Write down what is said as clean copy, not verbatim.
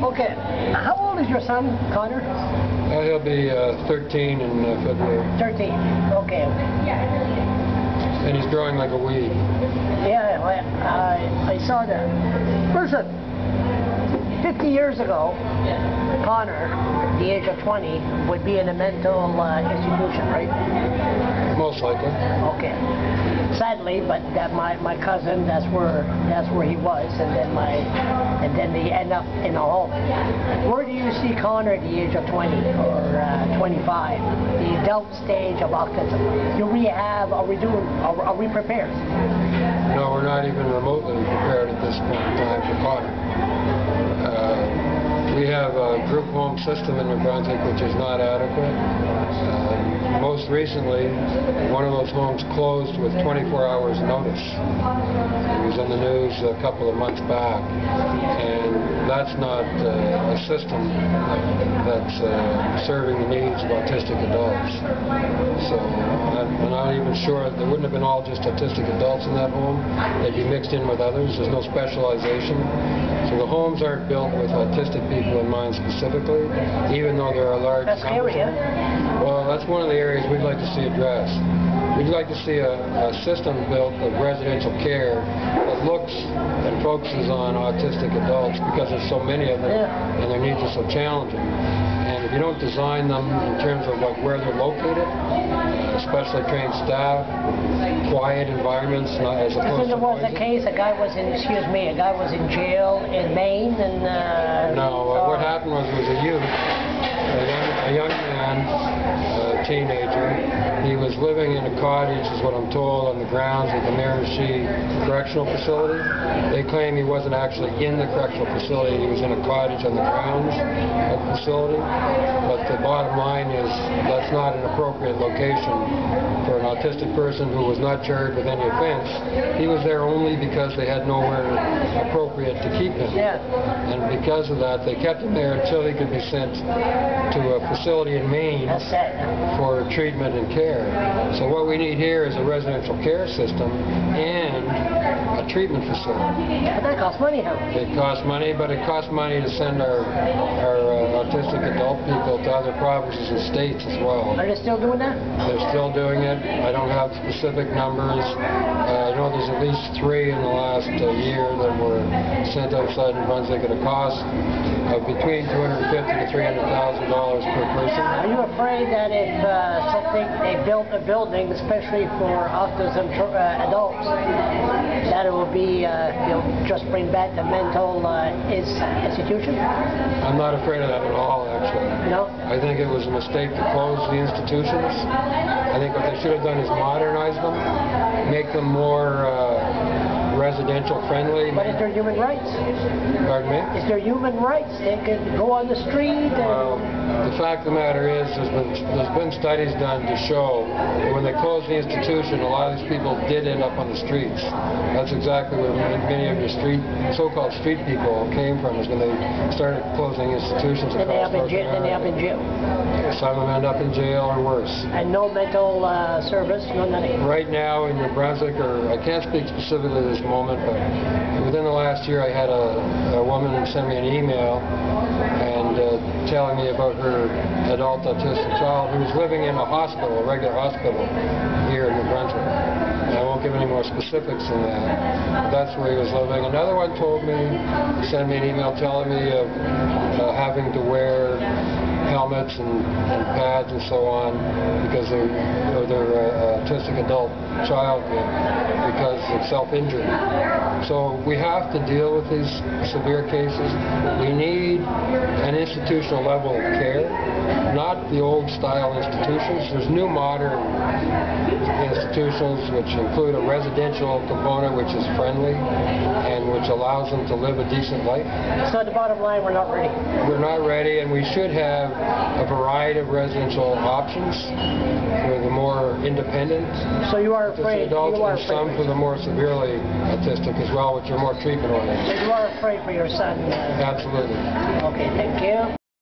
Okay. How old is your son, Connor? He'll be 13 in February. 13. Okay. And he's growing like a weed. Yeah, I saw that. Listen, 50 years ago, Connor, the age of 20, would be in a mental institution, right? Most likely. Okay. Sadly, but that my cousin, that's where he was, and then they end up in a home. Where do you see Connor at the age of 20 or 25, the adult stage of autism? Do we have? Are we prepared? No, we're not even remotely prepared at this point in time for Connor. We have a group home system in New Brunswick which is not adequate. Most recently, one of those homes closed with 24 hours notice. It was in the news a couple of months back, and that's not a system that's serving the needs of autistic adults. So I'm not even sure, there wouldn't have been all just autistic adults in that home. They'd be mixed in with others. There's no specialization. So the homes aren't built with autistic people in mind specifically, even though there are large numbers. That's scary, huh? Well, that's one of the areas we'd like to see addressed. We'd like to see a system built of residential care that looks and focuses on autistic adults because there's so many of them and their needs are so challenging. And if you don't design them in terms of like where they're located, specially trained staff, quiet environments, not as opposed to there was a case, a guy was in jail in Maine, and no, what happened was a youth, a young man, a teenager. He was living in a cottage, is what I'm told, on the grounds of the Miramichi Correctional Facility. They claim he wasn't actually in the correctional facility, he was in a cottage on the grounds of the facility. But the bottom line is that's not an appropriate location for an autistic person who was not charged with any offense. He was there only because they had nowhere appropriate to keep him. And because of that, they kept him there until he could be sent to a facility in Maine for treatment and care. So what we need here is a residential care system and a treatment facility. But that costs money, huh? It costs money, but it costs money to send our autistic adult people to other provinces and states as well. Are they still doing that? They're still doing it. I don't have specific numbers. I know there's at least 3 in the last year that were sent outside New Brunswick at a cost of between $250,000 to $300,000 per person. Are you afraid that if they built a building, especially for autism adults, that it will be just bring back the mental institution? I'm not afraid of that at all, actually. No? I think it was a mistake to close the institutions. I think what they should have done is modernize them, make them more residential friendly. But is there human rights? Pardon me? Is there human rights? They could go on the street and... Well, the fact of the matter is there's been studies done to show that when they closed the institution, a lot of these people did end up on the streets. That's exactly where many of your so-called street people came from, is when they started closing institutions across North America. Then they end up in jail. Some of them end up in jail or worse. And no mental service, no nothing? Right now in New Brunswick, or I can't speak specifically this moment, but within the last year I had a woman send me an email and telling me about her adult autistic child who was living in a hospital, a regular hospital here in New Brunswick. And I won't give any more specifics than that, but that's where he was living. Another one told me, sent me an email telling me of having to wear helmets and pads and so on because their autistic adult child did, because of self-injury. So we have to deal with these severe cases. We need an institutional level of care, not the old style institutions. There's new modern institutions which include a residential component which is friendly and which allows them to live a decent life. So the bottom line, we're not ready. We're not ready, and we should have a variety of residential options for the more independent So you are afraid, adults, and some for the more severely autistic as well, which are more treatment oriented. So you are afraid for your son? Absolutely. Okay, thank you.